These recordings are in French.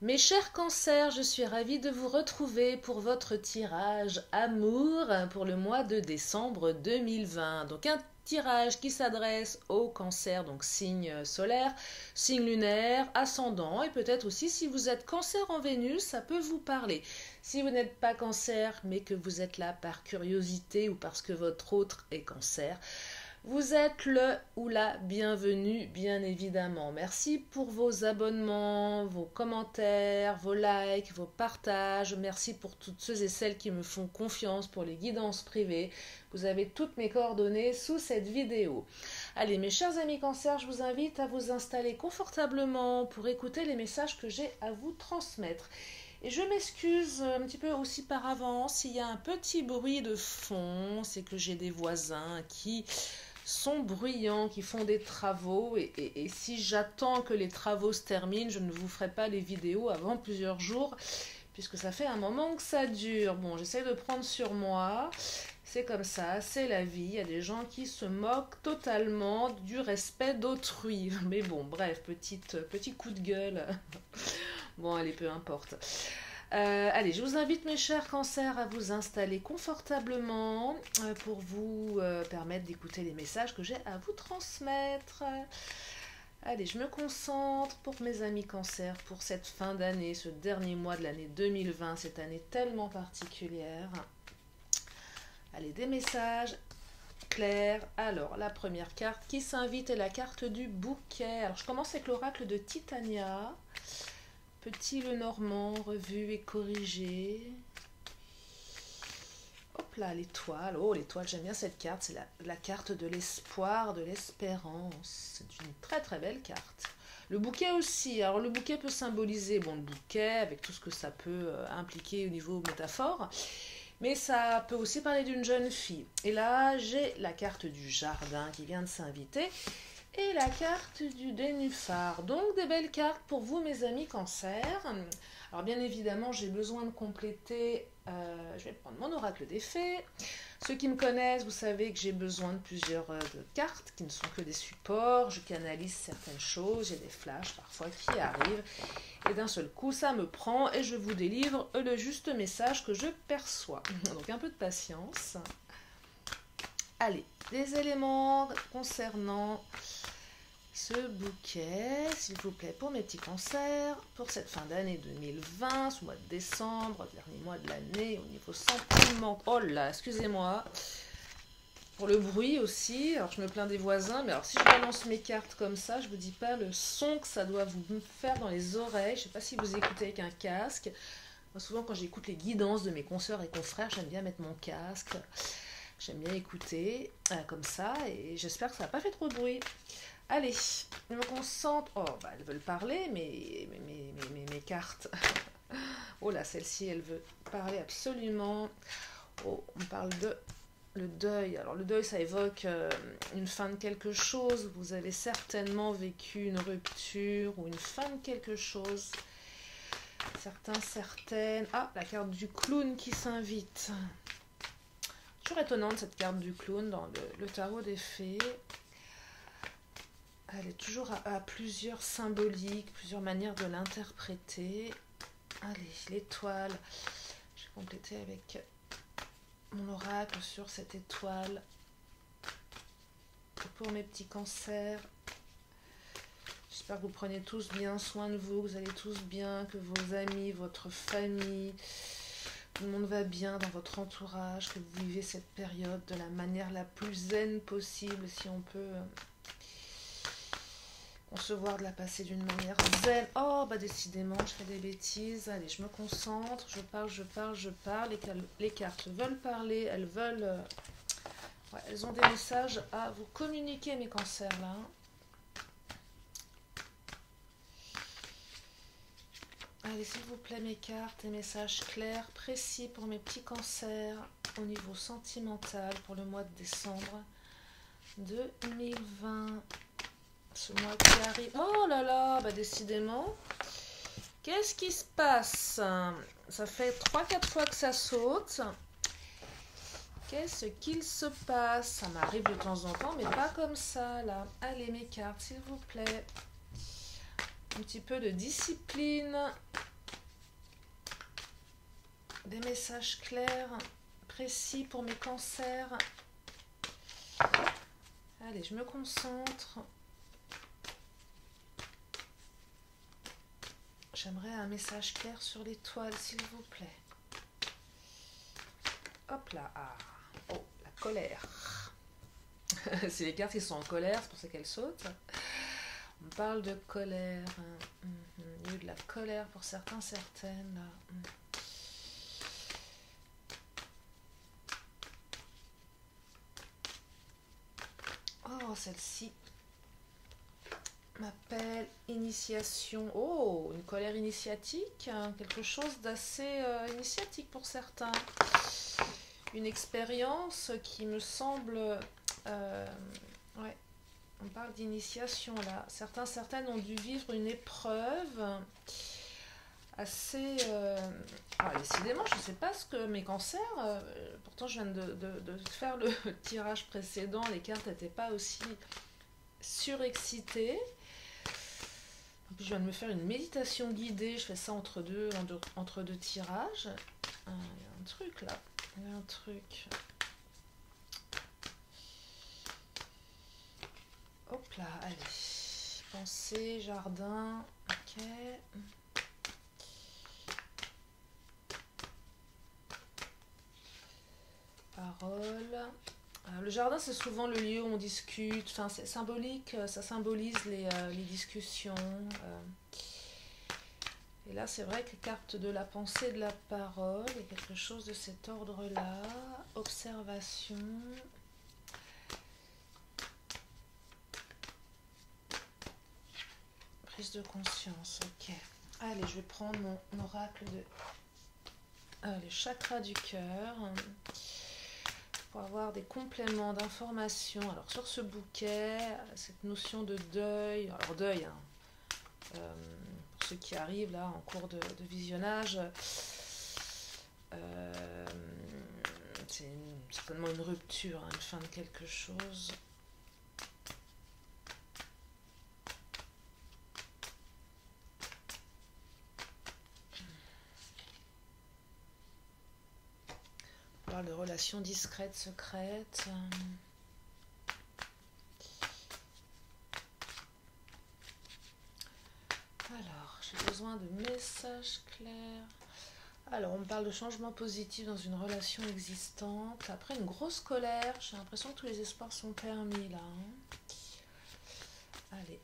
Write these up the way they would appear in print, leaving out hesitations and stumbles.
Mes chers cancers, je suis ravie de vous retrouver pour votre tirage amour pour le mois de décembre 2020. Donc un tirage qui s'adresse aux cancers, donc signe solaire, signe lunaire, ascendant et peut-être aussi si vous êtes cancer en Vénus, ça peut vous parler. Si vous n'êtes pas cancer mais que vous êtes là par curiosité ou parce que votre autre est cancer, vous êtes le ou la bienvenue, bien évidemment. Merci pour vos abonnements, vos commentaires, vos likes, vos partages. Merci pour toutes ceux et celles qui me font confiance pour les guidances privées. Vous avez toutes mes coordonnées sous cette vidéo. Allez, mes chers amis cancer, je vous invite à vous installer confortablement pour écouter les messages que j'ai à vous transmettre. Et je m'excuse un petit peu aussi par avance s'il y a un petit bruit de fond, c'est que j'ai des voisins qui sont bruyants, qui font des travaux et si j'attends que les travaux se terminent, je ne vous ferai pas les vidéos avant plusieurs jours puisque ça fait un moment que ça dure. Bon, j'essaie de prendre sur moi, c'est comme ça, c'est la vie, il y a des gens qui se moquent totalement du respect d'autrui. Mais bon, bref, petit coup de gueule. Bon, allez, peu importe. Allez, je vous invite mes chers cancers à vous installer confortablement pour vous permettre d'écouter les messages que j'ai à vous transmettre. Allez, je me concentre pour mes amis cancers, pour cette fin d'année, ce dernier mois de l'année 2020, cette année tellement particulière. Allez, des messages clairs. Alors, la première carte qui s'invite est la carte du bouquet. Alors, je commence avec l'oracle de Titania. Petit Lenormand, revu et corrigé. Hop là, l'étoile. Oh, l'étoile, j'aime bien cette carte. C'est la carte de l'espoir, de l'espérance. C'est une très très belle carte. Le bouquet aussi. Alors, le bouquet peut symboliser, bon, le bouquet, avec tout ce que ça peut impliquer au niveau métaphore. Mais ça peut aussi parler d'une jeune fille. Et là, j'ai la carte du jardin qui vient de s'inviter. Et la carte du nénuphar. Donc des belles cartes pour vous mes amis cancer. Alors bien évidemment j'ai besoin de compléter, je vais prendre mon oracle des fées. Ceux qui me connaissent, vous savez que j'ai besoin de plusieurs de cartes qui ne sont que des supports. Je canalise certaines choses, j'ai des flashs parfois qui arrivent. Et d'un seul coup ça me prend et je vous délivre le juste message que je perçois. Donc un peu de patience. Allez, des éléments concernant ce bouquet, s'il vous plaît, pour mes petits cancers, pour cette fin d'année 2020, ce mois de décembre, dernier mois de l'année, au niveau sentiment. Oh là, excusez-moi. Pour le bruit aussi, alors je me plains des voisins, mais alors si je balance mes cartes comme ça, je vous dis pas le son que ça doit vous faire dans les oreilles. Je sais pas si vous écoutez avec un casque. Moi, souvent quand j'écoute les guidances de mes consoeurs et confrères, j'aime bien mettre mon casque. J'aime bien écouter comme ça et j'espère que ça n'a pas fait trop de bruit. Allez, je me concentre. Oh, bah, elles veulent parler, mais mes cartes. Oh là, celle-ci, elle veut parler absolument. Oh, on parle de le deuil. Alors, le deuil, ça évoque une fin de quelque chose. Vous avez certainement vécu une rupture ou une fin de quelque chose. Certains, certaines. Ah, la carte du clown qui s'invite. Toujours étonnante cette carte du clown dans le tarot des fées. Elle est toujours à plusieurs symboliques, plusieurs manières de l'interpréter. Allez, l'étoile. Je vais compléter avec mon oracle sur cette étoile. Et pour mes petits cancers, j'espère que vous prenez tous bien soin de vous, que vous allez tous bien, que vos amis, votre famille, tout le monde va bien dans votre entourage, que vous vivez cette période de la manière la plus zen possible, si on peut concevoir de la passer d'une manière zen. Oh, bah décidément, je fais des bêtises. Allez, je me concentre, je parle. Les cartes veulent parler, elles veulent... ouais, elles ont des messages à vous communiquer, mes cancers, là. Allez, s'il vous plaît, mes cartes, des messages clairs, précis pour mes petits cancers au niveau sentimental pour le mois de décembre 2020. Ce mois qui arrive. Oh là là, bah décidément. Qu'est-ce qui se passe? Ça fait 3-4 fois que ça saute. Qu'est-ce qu'il se passe? Ça m'arrive de temps en temps, mais pas comme ça, là. Allez, mes cartes, s'il vous plaît. Un petit peu de discipline. des messages clairs, précis pour mes cancers. Allez, je me concentre. J'aimerais un message clair sur l'étoile, s'il vous plaît. Hop là. Ah. Oh, la colère. C'est les cartes qui sont en colère, c'est pour ça qu'elles sautent. On parle de colère. Il y a eu de la colère pour certains, certaines. Là. Oh, celle-ci m'appelle initiation. Oh, une colère initiatique. Quelque chose d'assez initiatique pour certains. Une expérience qui me semble... ouais, on parle d'initiation là. Certaines ont dû vivre une épreuve assez... décidément, je ne sais pas ce que mes cancers... pourtant, je viens de faire le tirage précédent. Les cartes n'étaient pas aussi surexcitées. En plus, je viens de me faire une méditation guidée. Je fais ça entre deux tirages. Il y a un truc là. Il y a un truc. Hop là, allez. Pensée, jardin. Ok. Parole. Le jardin, c'est souvent le lieu où on discute. Enfin, c'est symbolique. Ça symbolise les discussions. Et là, c'est vrai que carte de la pensée, de la parole, il y a quelque chose de cet ordre-là. Observation. Prise de conscience, ok. Allez, je vais prendre mon oracle de... les chakras du cœur. Pour avoir des compléments d'informations. Alors, sur ce bouquet, cette notion de deuil. Alors, deuil, hein. Pour ceux qui arrivent là en cours de visionnage, c'est certainement une rupture, hein, une fin de quelque chose. On parle de relations discrètes, secrètes. Alors, j'ai besoin de messages clairs. Alors, on me parle de changement positif dans une relation existante. Après une grosse colère, j'ai l'impression que tous les espoirs sont permis là. Hein. Allez.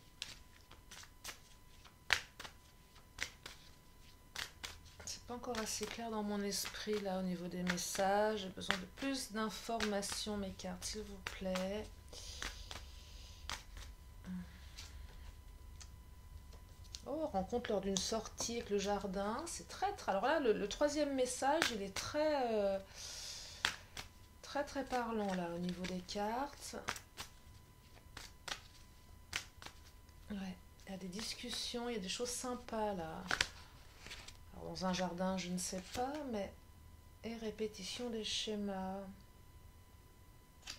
C'est pas encore assez clair dans mon esprit là au niveau des messages. J'ai besoin de plus d'informations, mes cartes, s'il vous plaît. Oh, rencontre lors d'une sortie avec le jardin, c'est très... Alors là, le troisième message, il est très parlant là au niveau des cartes. Ouais, il y a des discussions, il y a des choses sympas là. Alors, dans un jardin, je ne sais pas, mais... Et répétition des schémas.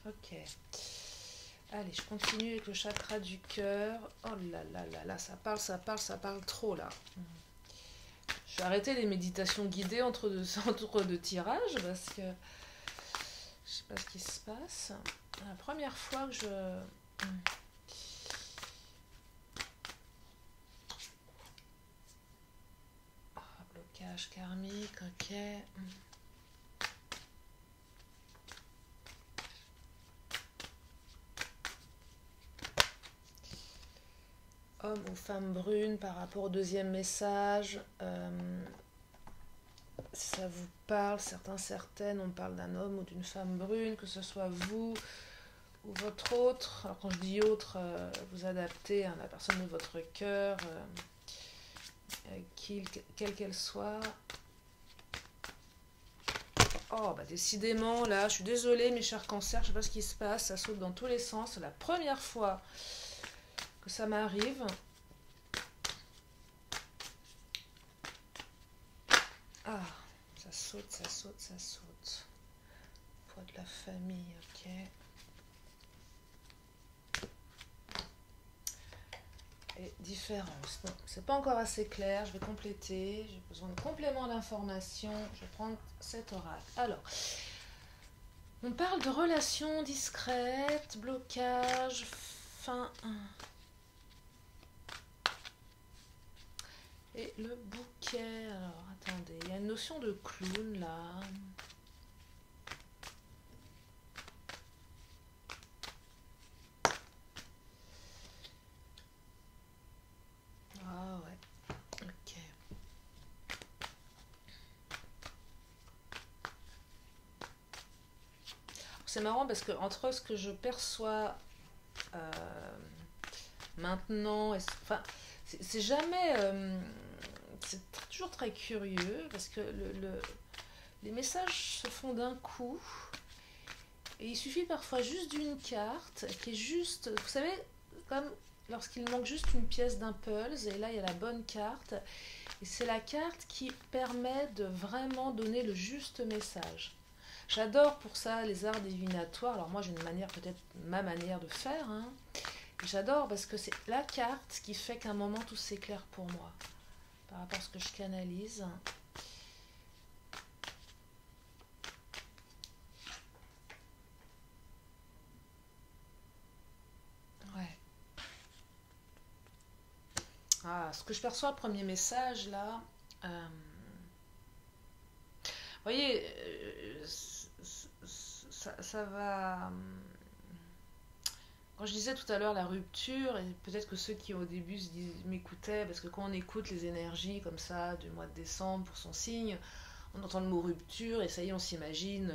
Ok. Allez, je continue avec le chakra du cœur. Oh là là là là, ça parle trop là. Je vais arrêter les méditations guidées entre deux tirages parce que je sais pas ce qui se passe. La première fois que je... Oh, blocage karmique, ok. Homme ou femme brune par rapport au deuxième message. Ça vous parle, certaines, on parle d'un homme ou d'une femme brune, que ce soit vous ou votre autre. Alors quand je dis autre, vous adaptez à la personne de votre cœur, quelle qu'elle soit. Oh, bah décidément, là, je suis désolée, mes chers cancers, je sais pas ce qui se passe, ça saute dans tous les sens. C'est la première fois que ça m'arrive. Ah, ça saute. Poids de la famille, ok. et différence. Bon, c'est pas encore assez clair, je vais compléter, j'ai besoin de compléments d'information, je vais prendre cet oracle. Alors, on parle de relations discrètes, blocage, fin. Et le bouquet, alors attendez, il y a une notion de clown là. Ah ouais, ok. C'est marrant parce que entre ce que je perçois euh, maintenant, enfin, c'est jamais, c'est toujours très curieux parce que les messages se font d'un coup et il suffit parfois juste d'une carte qui est juste, vous savez, comme lorsqu'il manque juste une pièce d'un puzzle et là il y a la bonne carte et c'est la carte qui permet de vraiment donner le juste message. J'adore pour ça les arts divinatoires. Alors moi j'ai une manière, peut-être ma manière de faire, hein. J'adore parce que c'est la carte qui fait qu'à un moment tout s'éclaire pour moi par rapport à ce que je canalise. Ouais. Ah, ce que je perçois, le premier message là. Vous voyez, ça va. Quand je disais tout à l'heure la rupture, et peut-être que ceux qui au début m'écoutaient, parce que quand on écoute les énergies comme ça du mois de décembre pour son signe, on entend le mot rupture et ça y est, on s'imagine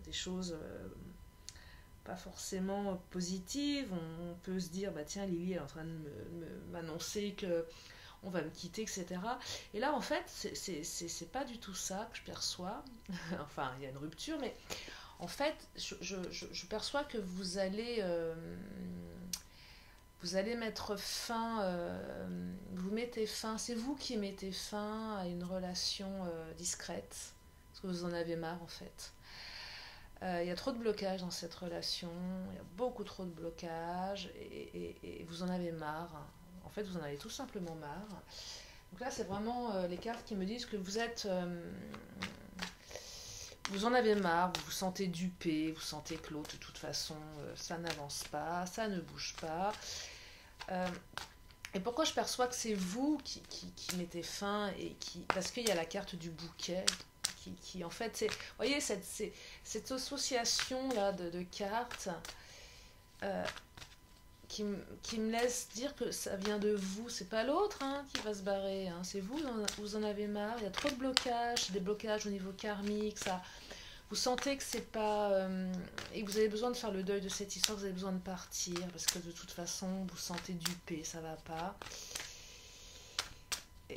des choses pas forcément positives. On peut se dire, bah tiens, Lily elle est en train de m'annoncer que on va me quitter, etc. Et là, en fait, c'est pas du tout ça que je perçois. Enfin, il y a une rupture, mais en fait, je perçois que vous allez mettre fin, vous mettez fin, c'est vous qui mettez fin à une relation discrète, parce que vous en avez marre en fait. Il y a trop de blocages dans cette relation, il y a beaucoup trop de blocages, et vous en avez marre. En fait, vous en avez tout simplement marre. Donc là, c'est vraiment les cartes qui me disent que vous êtes... vous en avez marre, vous vous sentez dupé, vous sentez que l'autre, de toute façon, ça n'avance pas, ça ne bouge pas. Euh, et pourquoi je perçois que c'est vous qui mettez fin et qui... Parce qu'il y a la carte du bouquet qui en fait, c'est... Vous voyez, cette association-là de cartes euh, qui me laisse dire que ça vient de vous. C'est pas l'autre hein, qui va se barrer, hein. C'est vous, vous en avez marre. Il y a trop de blocages, des blocages au niveau karmique, ça... Vous sentez que c'est pas... et que vous avez besoin de faire le deuil de cette histoire, vous avez besoin de partir, parce que de toute façon, vous vous sentez dupé, ça va pas.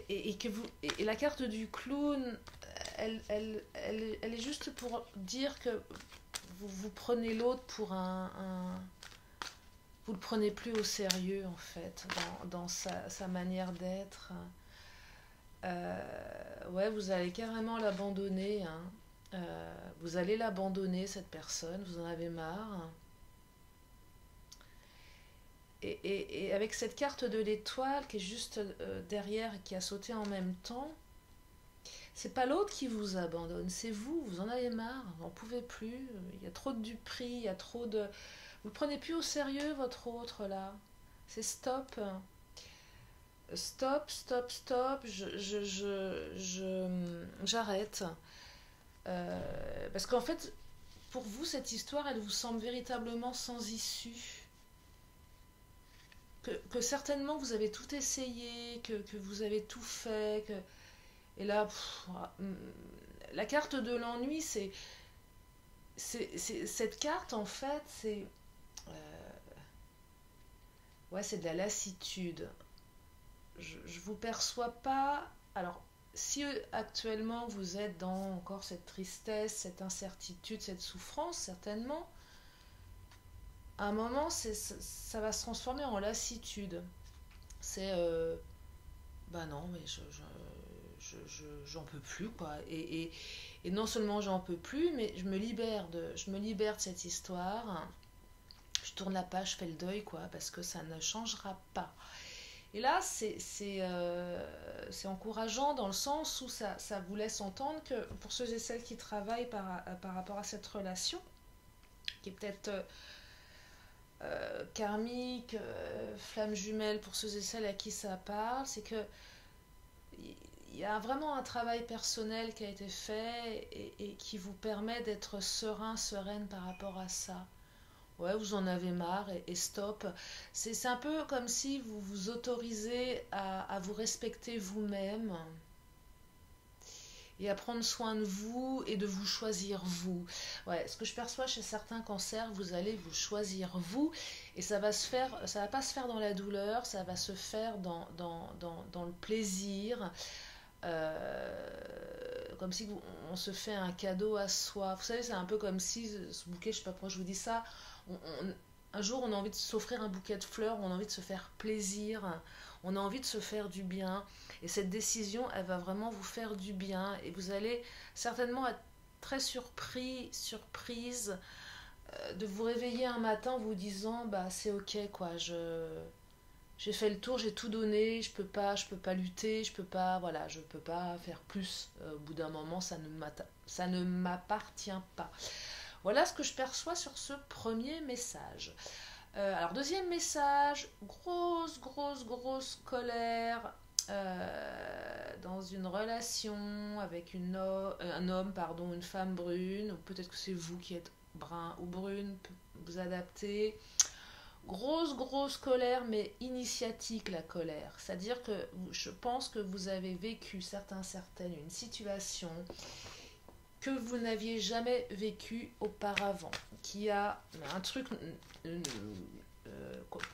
Et la carte du clown, elle est juste pour dire que vous prenez l'autre pour vous le prenez plus au sérieux, en fait, dans sa manière d'être. Ouais, vous allez carrément l'abandonner, hein. Vous allez l'abandonner, cette personne, vous en avez marre. Et avec cette carte de l'étoile qui est juste derrière et qui a sauté en même temps, c'est pas l'autre qui vous abandonne, c'est vous, vous en avez marre, vous n'en pouvez plus, il y a trop de duperie, il y a trop de... Vous ne prenez plus au sérieux votre autre là, c'est stop. Stop, stop, stop, j'arrête. Parce qu'en fait, pour vous, cette histoire, elle vous semble véritablement sans issue. Que certainement vous avez tout essayé, que vous avez tout fait. Et là, la carte de l'ennui, cette carte, en fait, ouais, c'est de la lassitude. Je vous perçois pas. Alors, si actuellement vous êtes dans encore cette tristesse, cette incertitude, cette souffrance, certainement, à un moment, ça va se transformer en lassitude. C'est, bah non, mais j'en peux plus, quoi. Et non seulement j'en peux plus, mais je me libère de cette histoire. Je tourne la page, je fais le deuil, quoi, parce que ça ne changera pas. Et là, c'est encourageant dans le sens où ça vous laisse entendre que pour ceux et celles qui travaillent par rapport à cette relation, qui est peut-être karmique, flamme jumelle pour ceux et celles à qui ça parle, c'est que il y a vraiment un travail personnel qui a été fait et qui vous permet d'être serein, sereine par rapport à ça. Ouais, vous en avez marre et stop. C'est un peu comme si vous vous autorisez à vous respecter vous-même et à prendre soin de vous et de vous choisir vous. Ouais, ce que je perçois chez certains cancers, vous allez vous choisir vous et ça va pas se faire dans la douleur, ça va se faire dans le plaisir. Comme si on se fait un cadeau à soi. Vous savez, c'est un peu comme si ce bouquet, je sais pas pourquoi je vous dis ça, un jour on a envie de s'offrir un bouquet de fleurs, on a envie de se faire plaisir, on a envie de se faire du bien. Et cette décision, elle va vraiment vous faire du bien. Et vous allez certainement être très surprise de vous réveiller un matin en vous disant, bah c'est ok quoi, j'ai fait le tour, j'ai tout donné, je peux pas lutter, je peux pas faire plus. Au bout d'un moment, ça ne m'appartient pas. Voilà ce que je perçois sur ce premier message. Alors deuxième message, grosse colère dans une relation avec un homme, pardon, une femme brune, ou peut-être que c'est vous qui êtes brun ou brune, vous adaptez. Grosse colère, mais initiatique la colère. C'est-à-dire que je pense que vous avez vécu certaines, une situation que vous n'aviez jamais vécu auparavant, qui a un truc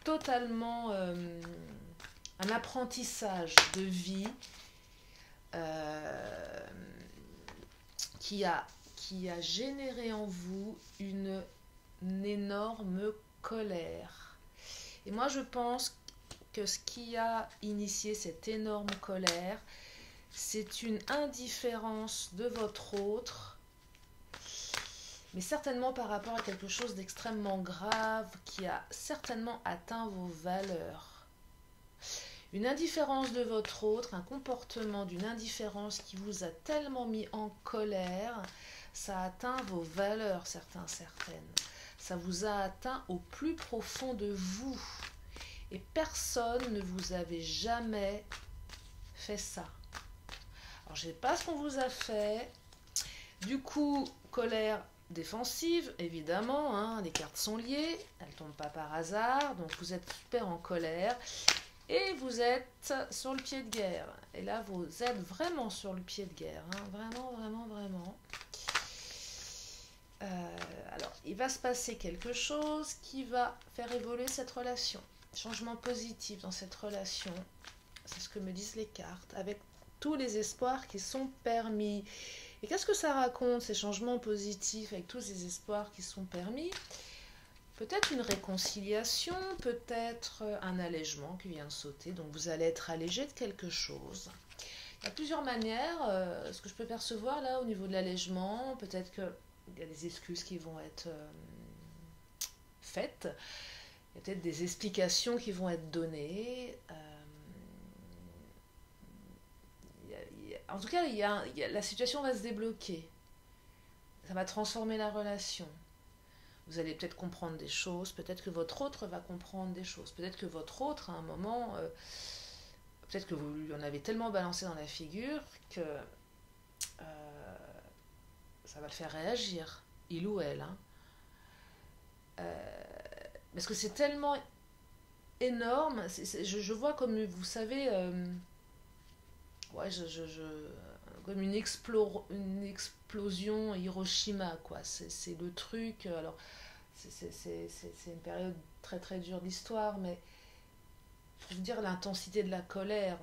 totalement un apprentissage de vie qui a généré en vous une énorme colère. Et moi je pense que ce qui a initié cette énorme colère, c'est une indifférence de votre autre, mais certainement par rapport à quelque chose d'extrêmement grave qui a certainement atteint vos valeurs. Une indifférence de votre autre, un comportement d'une indifférence qui vous a tellement mis en colère, ça a atteint vos valeurs, certaines. Ça vous a atteint au plus profond de vous. Et personne ne vous avait jamais fait ça. Alors, je ne sais pas ce qu'on vous a fait. Du coup, colère défensive, évidemment. Hein, les cartes sont liées. Elles ne tombent pas par hasard. Donc, vous êtes super en colère. Et vous êtes sur le pied de guerre. Et là, vous êtes vraiment sur le pied de guerre. Hein, vraiment. Alors, il va se passer quelque chose qui va faire évoluer cette relation. Changement positif dans cette relation. C'est ce que me disent les cartes. Avec tous les espoirs qui sont permis. Et qu'est-ce que ça raconte, ces changements positifs avec tous ces espoirs qui sont permis? Peut-être une réconciliation, peut-être un allègement qui vient de sauter. Donc vous allez être allégé de quelque chose. Il y a plusieurs manières. Ce que je peux percevoir là au niveau de l'allègement, peut-être qu'il y a des excuses qui vont être faites. Il y a peut-être des explications qui vont être données. En tout cas, la situation va se débloquer. Ça va transformer la relation. Vous allez peut-être comprendre des choses, peut-être que votre autre va comprendre des choses, peut-être que votre autre, à un moment, peut-être que vous lui en avez tellement balancé dans la figure que ça va le faire réagir, il ou elle. Hein. Parce que c'est tellement énorme, je vois comme, vous savez, comme une explosion Hiroshima, quoi. C'est le truc. Alors, c'est une période très dure d'histoire, mais je veux dire, l'intensité de la colère,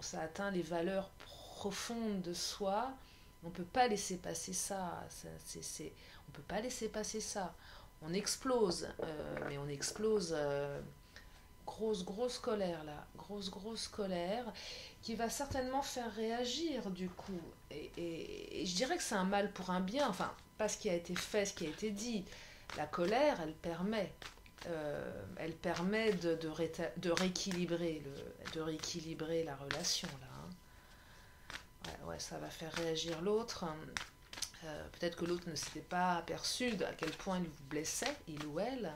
ça atteint les valeurs profondes de soi. On ne peut pas laisser passer ça. On ne peut pas laisser passer ça. On explose, mais on explose. Grosse colère là, grosse colère qui va certainement faire réagir du coup et je dirais que c'est un mal pour un bien, enfin pas ce qui a été fait, ce qui a été dit. La colère, elle permet Elle permet de rééquilibrer la relation là. Ouais, ça va faire réagir l'autre. Peut-être que l'autre ne s'était pas aperçu à quel point il vous blessait, il ou elle.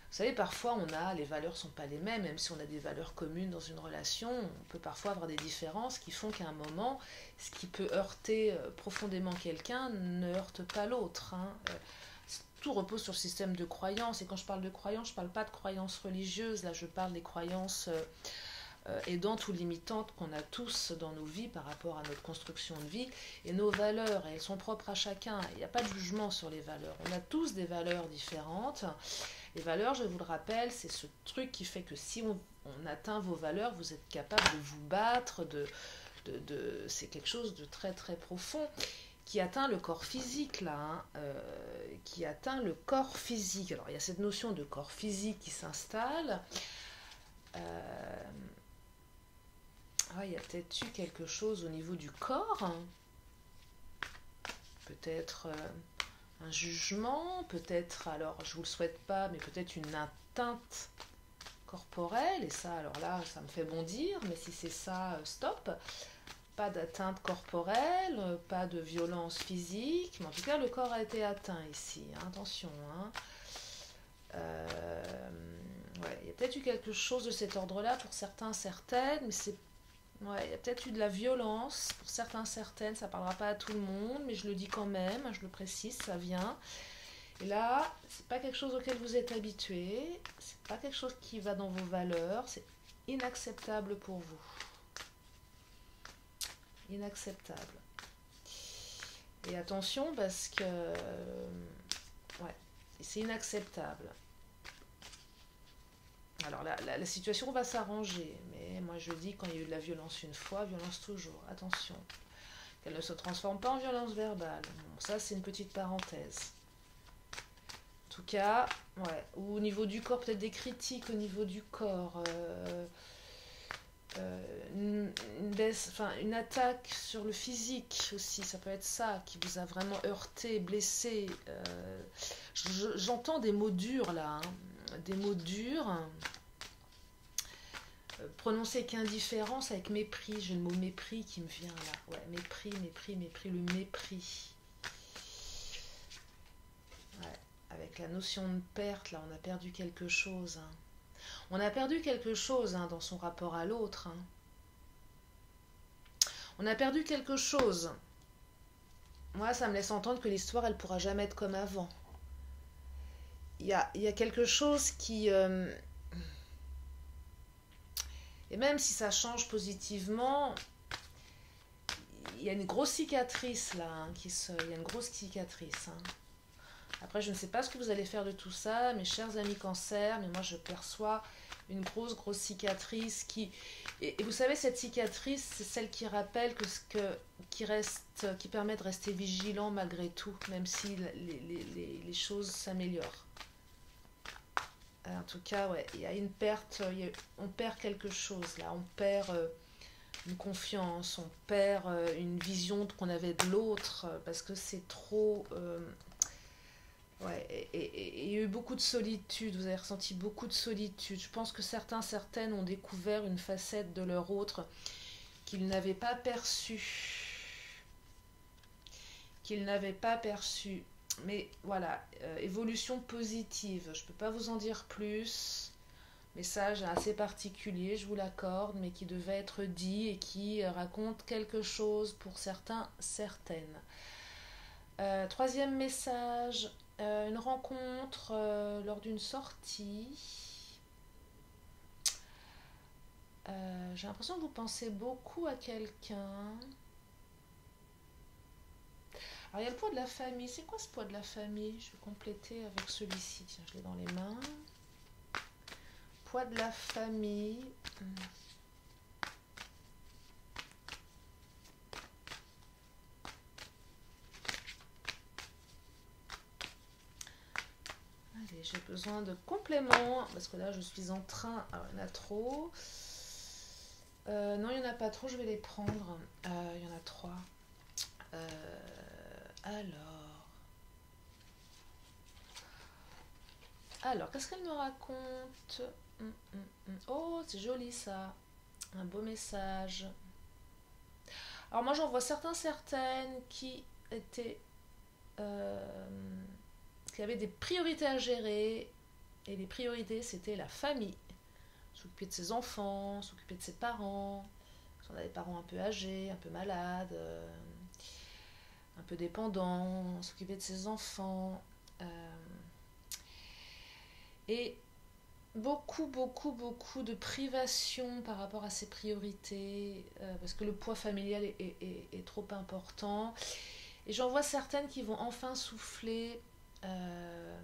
Vous savez, parfois les valeurs ne sont pas les mêmes, même si on a des valeurs communes dans une relation, on peut parfois avoir des différences qui font qu'à un moment, ce qui peut heurter profondément quelqu'un ne heurte pas l'autre. Tout repose sur le système de croyances, et quand je parle de croyances, je ne parle pas de croyances religieuses, là je parle des croyances aidantes ou limitantes qu'on a tous dans nos vies par rapport à notre construction de vie, et nos valeurs, elles sont propres à chacun, il n'y a pas de jugement sur les valeurs, on a tous des valeurs différentes. Les valeurs, je vous le rappelle, c'est ce truc qui fait que si on atteint vos valeurs, vous êtes capable de vous battre, c'est quelque chose de très très profond qui atteint le corps physique là, qui atteint le corps physique. Alors il y a cette notion de corps physique qui s'installe. Il y a peut-être eu quelque chose au niveau du corps, peut-être un jugement, peut-être, alors je vous le souhaite pas, mais peut-être une atteinte corporelle, et ça, alors là, ça me fait bondir, mais si c'est ça, stop. Pas d'atteinte corporelle, pas de violence physique, mais en tout cas, le corps a été atteint ici, attention. Il y a peut-être eu quelque chose de cet ordre-là pour certains, certaines, mais c'est il y a peut-être eu de la violence pour certains, certaines, ça ne parlera pas à tout le monde, mais je le dis quand même, je le précise, ça vient. Et là, c'est pas quelque chose auquel vous êtes habitué, c'est pas quelque chose qui va dans vos valeurs, c'est inacceptable pour vous. Inacceptable. Et attention parce que c'est inacceptable. Alors la situation va s'arranger, mais moi je dis quand il y a eu de la violence une fois, violence toujours, attention. Qu'elle ne se transforme pas en violence verbale. Bon, ça c'est une petite parenthèse. En tout cas, ou au niveau du corps, peut-être des critiques au niveau du corps, une attaque sur le physique aussi, ça peut être ça qui vous a vraiment heurté, blessé. J'entends des mots durs là, des mots durs. Prononcé qu'indifférence avec mépris, j'ai le mot mépris qui me vient là. Mépris, le mépris. Avec la notion de perte, là, on a perdu quelque chose. On a perdu quelque chose dans son rapport à l'autre. On a perdu quelque chose. Moi, ça me laisse entendre que l'histoire, elle pourra jamais être comme avant. Il y a quelque chose qui... Et même si ça change positivement, il y a une grosse cicatrice là, il y a une grosse cicatrice. Après, je ne sais pas ce que vous allez faire de tout ça, mes chers amis cancer, mais moi je perçois une grosse cicatrice qui... Et vous savez, cette cicatrice, c'est celle qui rappelle qui permet de rester vigilant malgré tout, même si les choses s'améliorent. En tout cas, il y a une perte, on perd quelque chose là, on perd une confiance, on perd une vision qu'on avait de l'autre, parce que c'est trop... et il y a eu beaucoup de solitude, vous avez ressenti beaucoup de solitude. Je pense que certaines ont découvert une facette de leur autre qu'ils n'avaient pas perçue. Mais voilà, évolution positive, je ne peux pas vous en dire plus. Message assez particulier, je vous l'accorde, mais qui devait être dit et qui raconte quelque chose pour certains, certaines. Troisième message, une rencontre lors d'une sortie. J'ai l'impression que vous pensez beaucoup à quelqu'un. Alors, il y a le poids de la famille. C'est quoi ce poids de la famille? Je vais compléter avec celui-ci. Tiens, je l'ai dans les mains. Poids de la famille. Allez, j'ai besoin de compléments. Parce que là, je suis en train... Alors, il y en a trop. Non, il n'y en a pas trop. Je vais les prendre. Il y en a 3. Alors... Alors, qu'est-ce qu'elle me raconte? Oh, c'est joli ça. Un beau message. Alors moi j'en vois certains, certaines étaient, euh, qui avaient des priorités à gérer. Et les priorités c'était la famille. S'occuper de ses enfants, s'occuper de ses parents. Si on a des parents un peu âgés, un peu malades, un peu dépendants, s'occuper de ses enfants. Et beaucoup de privation par rapport à ses priorités, parce que le poids familial est trop important. Et j'en vois certaines qui vont enfin souffler, euh,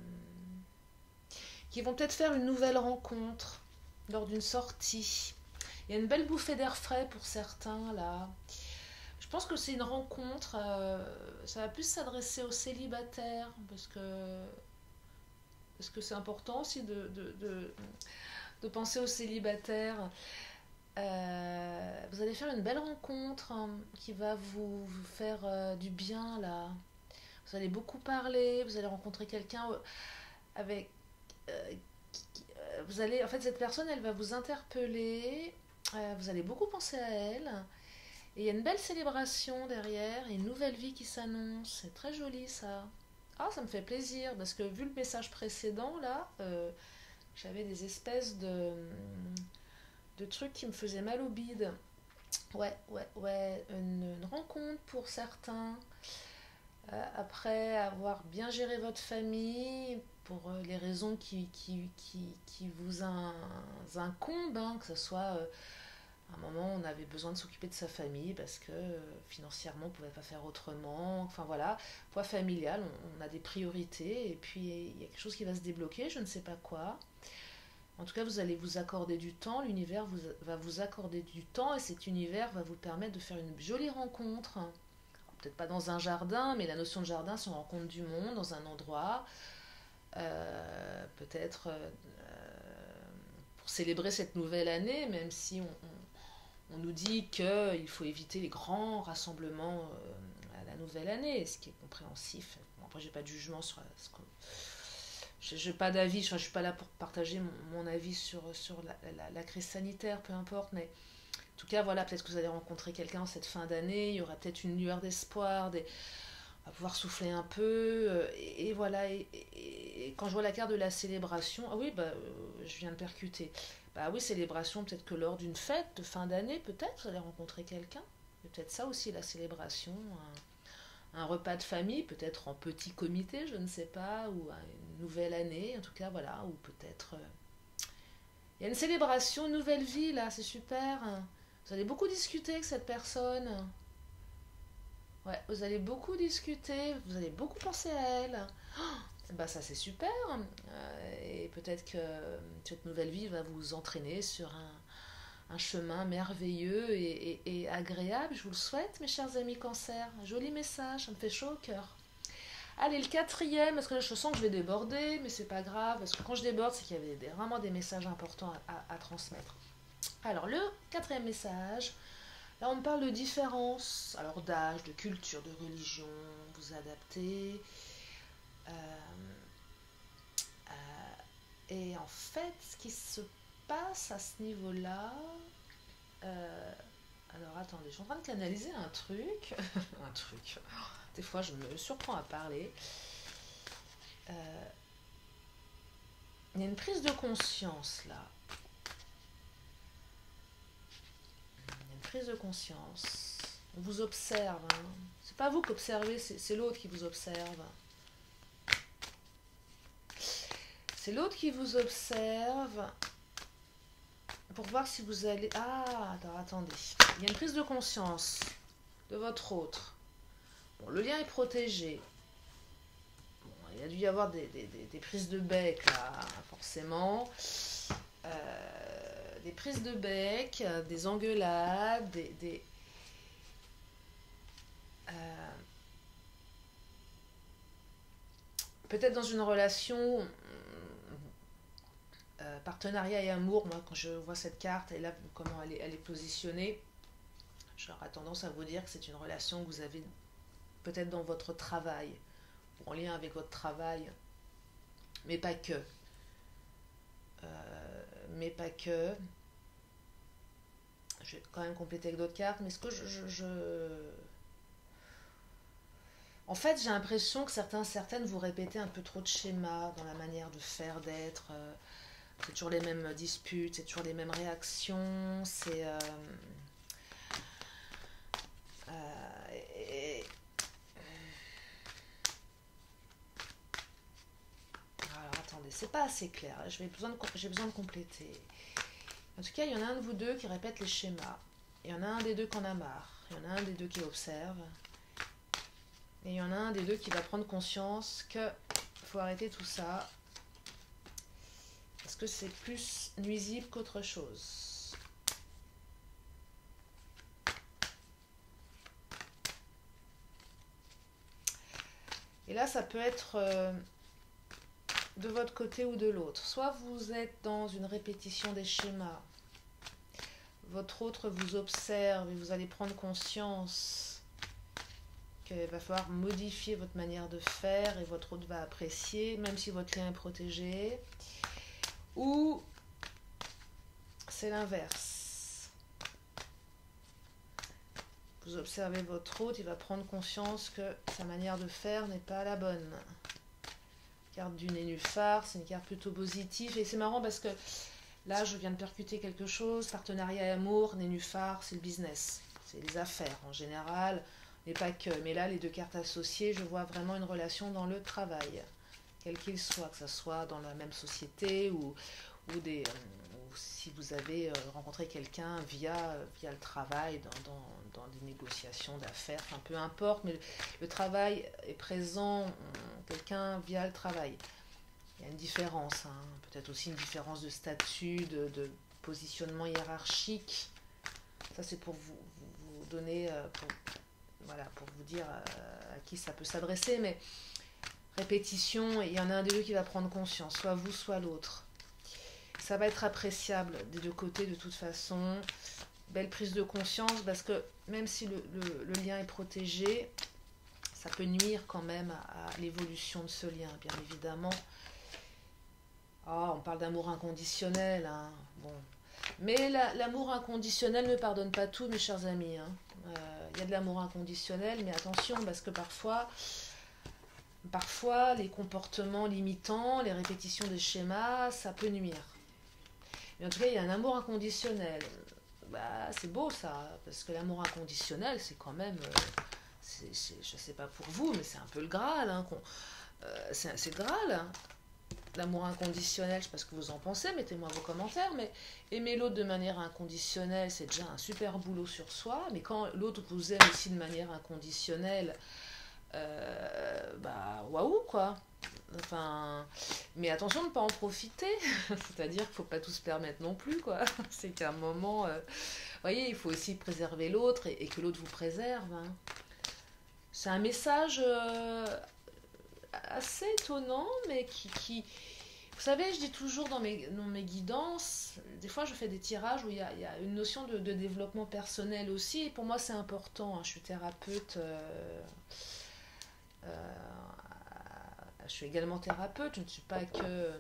qui vont peut-être faire une nouvelle rencontre lors d'une sortie. Il y a une belle bouffée d'air frais pour certains là. Je pense que c'est une rencontre, ça va plus s'adresser aux célibataires, parce que c'est important aussi de penser aux célibataires. Vous allez faire une belle rencontre, hein, qui va vous faire du bien là. Vous allez beaucoup parler, vous allez rencontrer quelqu'un avec vous allez en fait cette personne elle va vous interpeller, vous allez beaucoup penser à elle et il y a une belle célébration derrière et une nouvelle vie qui s'annonce. C'est très joli ça. Ah, ça me fait plaisir parce que vu le message précédent là, j'avais des espèces de trucs qui me faisaient mal au bide. Ouais, une rencontre pour certains. Après avoir bien géré votre famille, pour les raisons qui vous incombent, hein, que ce soit à un moment on avait besoin de s'occuper de sa famille parce que financièrement on ne pouvait pas faire autrement. Enfin voilà, poids familial, on a des priorités et puis il y a quelque chose qui va se débloquer, je ne sais pas quoi. En tout cas, vous allez vous accorder du temps, l'univers va vous accorder du temps et cet univers va vous permettre de faire une jolie rencontre. Alors, peut-être pas dans un jardin, mais la notion de jardin, c'est on rencontre du monde dans un endroit, peut-être pour célébrer cette nouvelle année, même si on nous dit qu'il faut éviter les grands rassemblements à la nouvelle année, ce qui est compréhensif. Bon, après, j'ai pas de jugement sur ce que j'ai pas d'avis, je suis pas là pour partager mon avis sur la crise sanitaire, peu importe, mais en tout cas, voilà, peut-être que vous allez rencontrer quelqu'un en cette fin d'année, il y aura peut-être une lueur d'espoir, on va pouvoir souffler un peu, et voilà, et quand je vois la carte de la célébration, ah oui, je viens de percuter, bah oui, célébration, peut-être que lors d'une fête de fin d'année, peut-être, vous allez rencontrer quelqu'un, c'est peut-être ça aussi la célébration, un repas de famille, peut-être en petit comité, je ne sais pas, ou une nouvelle année, en tout cas, voilà, ou peut-être... Il y a une célébration, une nouvelle vie, là, c'est super. Vous allez beaucoup discuter avec cette personne. Ouais, vous allez beaucoup discuter, vous allez beaucoup penser à elle. Bah ça c'est super. Et peut-être que cette nouvelle vie va vous entraîner sur un chemin merveilleux et agréable. Je vous le souhaite, mes chers amis cancer. Un joli message, ça me fait chaud au cœur. Allez, le quatrième, parce que là je sens que je vais déborder, mais c'est pas grave, parce que quand je déborde, c'est qu'il y avait vraiment des messages importants à transmettre. Alors, le quatrième message, là on me parle de différence, alors d'âge, de culture, de religion, vous adaptez. Euh, et en fait, ce qui se passe à ce niveau-là, euh, alors attendez, je suis en train de canaliser un truc, un truc. Des fois, je me surprends à parler. Euh, il y a une prise de conscience là. Il y a une prise de conscience. On vous observe. Hein. C'est pas vous qui observez, c'est l'autre qui vous observe. C'est l'autre qui vous observe pour voir si vous allez... Ah, attendez. Il y a une prise de conscience de votre autre. Bon, le lien est protégé. Bon, il a dû y avoir des prises de bec, là, forcément. Des prises de bec, des engueulades, peut-être dans une relation, partenariat et amour, moi quand je vois cette carte et là comment elle est positionnée, j'aurais tendance à vous dire que c'est une relation que vous avez peut-être dans votre travail, ou en lien avec votre travail, mais pas que. mais pas que. Je vais quand même compléter avec d'autres cartes, mais ce que en fait, j'ai l'impression que certaines vous répétez un peu trop de schémas dans la manière de faire, d'être. C'est toujours les mêmes disputes, c'est toujours les mêmes réactions, c'est... et- alors attendez, c'est pas assez clair, j'ai besoin de compléter. En tout cas, il y en a un de vous deux qui répète les schémas. Il y en a un des deux qui en a marre. Il y en a un des deux qui observe. Et il y en a un des deux qui va prendre conscience que faut arrêter tout ça. Parce que c'est plus nuisible qu'autre chose. Et là, ça peut être de votre côté ou de l'autre. Soit vous êtes dans une répétition des schémas. Votre autre vous observe et vous allez prendre conscience qu'il va falloir modifier votre manière de faire et votre autre va apprécier, même si votre lien est protégé. Ou c'est l'inverse. Vous observez votre autre, il va prendre conscience que sa manière de faire n'est pas la bonne. Carte du nénuphar, c'est une carte plutôt positive. Et c'est marrant parce que là, je viens de percuter quelque chose. Partenariat et amour, nénuphar, c'est le business. C'est les affaires en général, mais pas que. Mais là, les deux cartes associées, je vois vraiment une relation dans le travail. Quel qu'il soit, que ce soit dans la même société ou si vous avez rencontré quelqu'un via le travail, dans des négociations d'affaires, enfin peu importe, mais le travail est présent, quelqu'un via le travail. Il y a une différence, hein, peut-être aussi une différence de statut, de positionnement hiérarchique. Ça c'est pour vous donner, voilà, pour vous dire à qui ça peut s'adresser, mais répétition, et il y en a un des deux qui va prendre conscience, soit vous, soit l'autre. Ça va être appréciable des deux côtés de toute façon. Belle prise de conscience parce que même si le lien est protégé, ça peut nuire quand même à l'évolution de ce lien, bien évidemment. Oh, on parle d'amour inconditionnel, hein. Bon. Mais l'amour inconditionnel ne pardonne pas tout, mes chers amis, hein. Y a de l'amour inconditionnel, mais attention, parce que parfois, les comportements limitants, les répétitions des schémas, ça peut nuire. Mais en tout cas, il y a un amour inconditionnel. Bah, c'est beau ça, parce que l'amour inconditionnel, c'est quand même, je sais pas pour vous, mais c'est un peu le Graal, hein, c'est le Graal, hein. L'amour inconditionnel, je sais pas ce que vous en pensez, mettez-moi vos commentaires, mais aimer l'autre de manière inconditionnelle, c'est déjà un super boulot sur soi, mais quand l'autre vous aime aussi de manière inconditionnelle, bah waouh quoi. Enfin, mais attention de ne pas en profiter, c'est-à-dire qu'il ne faut pas tout se permettre non plus, quoi. C'est qu'à un moment, vous voyez, il faut aussi préserver l'autre et que l'autre vous préserve, hein. C'est un message assez étonnant, mais Vous savez, je dis toujours dans mes guidances, des fois je fais des tirages où il y a une notion de développement personnel aussi, et pour moi c'est important, hein. Je suis thérapeute, je suis également thérapeute, je ne suis pas enfin,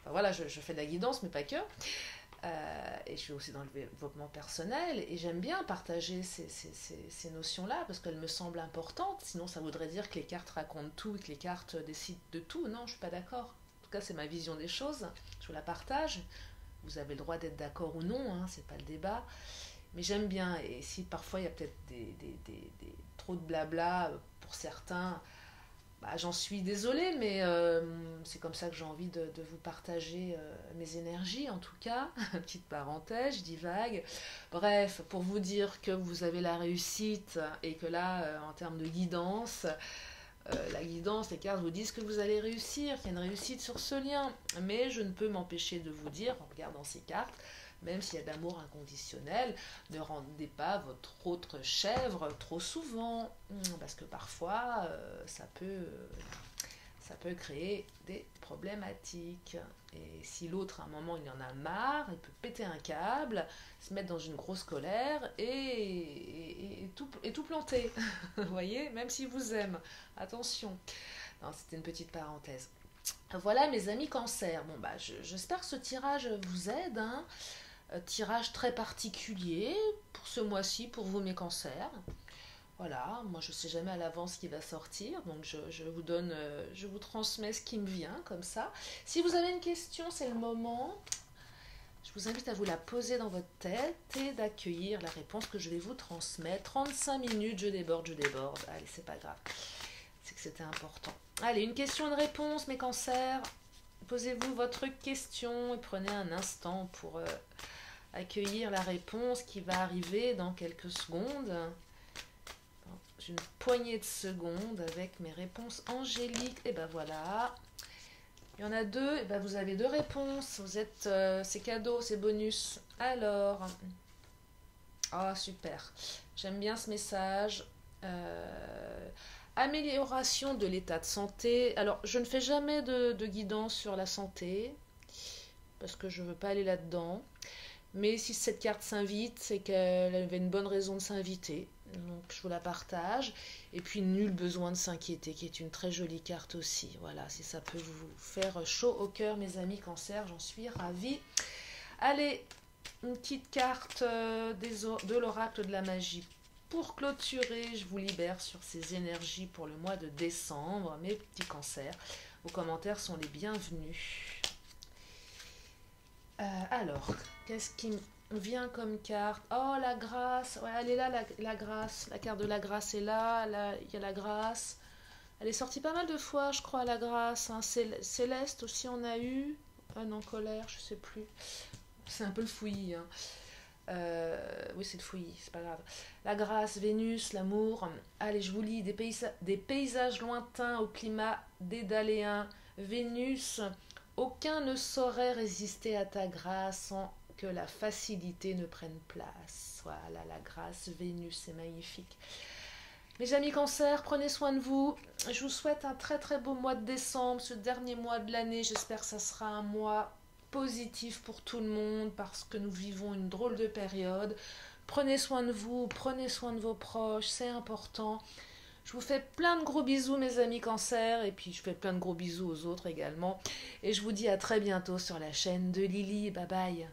voilà, je fais de la guidance, mais pas que. Et je suis aussi dans le développement personnel et j'aime bien partager ces notions-là parce qu'elles me semblent importantes. Sinon, ça voudrait dire que les cartes racontent tout et que les cartes décident de tout. Non, je ne suis pas d'accord. En tout cas, c'est ma vision des choses. Je vous la partage. Vous avez le droit d'être d'accord ou non, hein, c'est pas le débat. Mais j'aime bien. Et si parfois il y a peut-être trop de blabla pour certains, bah, j'en suis désolée, mais c'est comme ça que j'ai envie de vous partager mes énergies, en tout cas. Petite parenthèse, je divague. Bref, pour vous dire que vous avez la réussite et que là, en termes de guidance, la guidance, les cartes vous disent que vous allez réussir, qu'il y a une réussite sur ce lien. Mais je ne peux m'empêcher de vous dire, en regardant ces cartes, même s'il y a de l'amour inconditionnel, ne rendez pas votre autre chèvre trop souvent, parce que parfois ça peut créer des problématiques. Et si l'autre, à un moment, il en a marre, il peut péter un câble, se mettre dans une grosse colère et tout planter. Vous voyez, même s'il vous aime. Attention. Non, c'était une petite parenthèse. Voilà mes amis cancer. Bon bah j'espère que ce tirage vous aide, hein. Tirage très particulier pour ce mois-ci, pour vous mes cancers. Voilà, moi je sais jamais à l'avance ce qui va sortir, donc je vous donne, je vous transmets ce qui me vient comme ça. Si vous avez une question, c'est le moment. Je vous invite à vous la poser dans votre tête et d'accueillir la réponse que je vais vous transmettre. 35 minutes, je déborde, je déborde. Allez, c'est pas grave. C'est que c'était important. Allez, une question, une réponse, mes cancers. Posez-vous votre question et prenez un instant pour accueillir la réponse qui va arriver dans quelques secondes. J'ai une poignée de secondes avec mes réponses angéliques. Et ben voilà. Il y en a deux. Et ben vous avez deux réponses. Vous êtes, c'est cadeau, c'est bonus. Alors, ah super. J'aime bien ce message. Amélioration de l'état de santé. Alors, je ne fais jamais de guidance sur la santé parce que je ne veux pas aller là-dedans. Mais si cette carte s'invite, c'est qu'elle avait une bonne raison de s'inviter. Donc, je vous la partage. Et puis, nul besoin de s'inquiéter, qui est une très jolie carte aussi. Voilà, si ça peut vous faire chaud au cœur, mes amis cancer, j'en suis ravie. Allez, une petite carte de l'oracle de la magie. Pour clôturer, je vous libère sur ces énergies pour le mois de décembre. Mes petits cancers, vos commentaires sont les bienvenus. Alors, qu'est-ce qui me vient comme carte? Oh, la grâce. Ouais, elle est là, la grâce. La carte de la grâce est là. Il y a la grâce. Elle est sortie pas mal de fois, je crois, la grâce. Hein. Céleste aussi, on a eu. Non, colère, je sais plus. C'est un peu le fouillis. Hein. Oui, c'est le fouillis, c'est pas grave. La grâce, Vénus, l'amour. Allez, je vous lis des paysages lointains au climat dédaléen. Vénus, aucun ne saurait résister à ta grâce sans que la facilité ne prenne place. Voilà, la grâce, Vénus, c'est magnifique. Mes amis cancer, prenez soin de vous. Je vous souhaite un très très beau mois de décembre, ce dernier mois de l'année. J'espère que ça sera un mois positif pour tout le monde parce que nous vivons une drôle de période. Prenez soin de vous, prenez soin de vos proches, c'est important. Je vous fais plein de gros bisous mes amis cancer et puis je fais plein de gros bisous aux autres également. Et je vous dis à très bientôt sur la chaîne de Lily. Bye bye.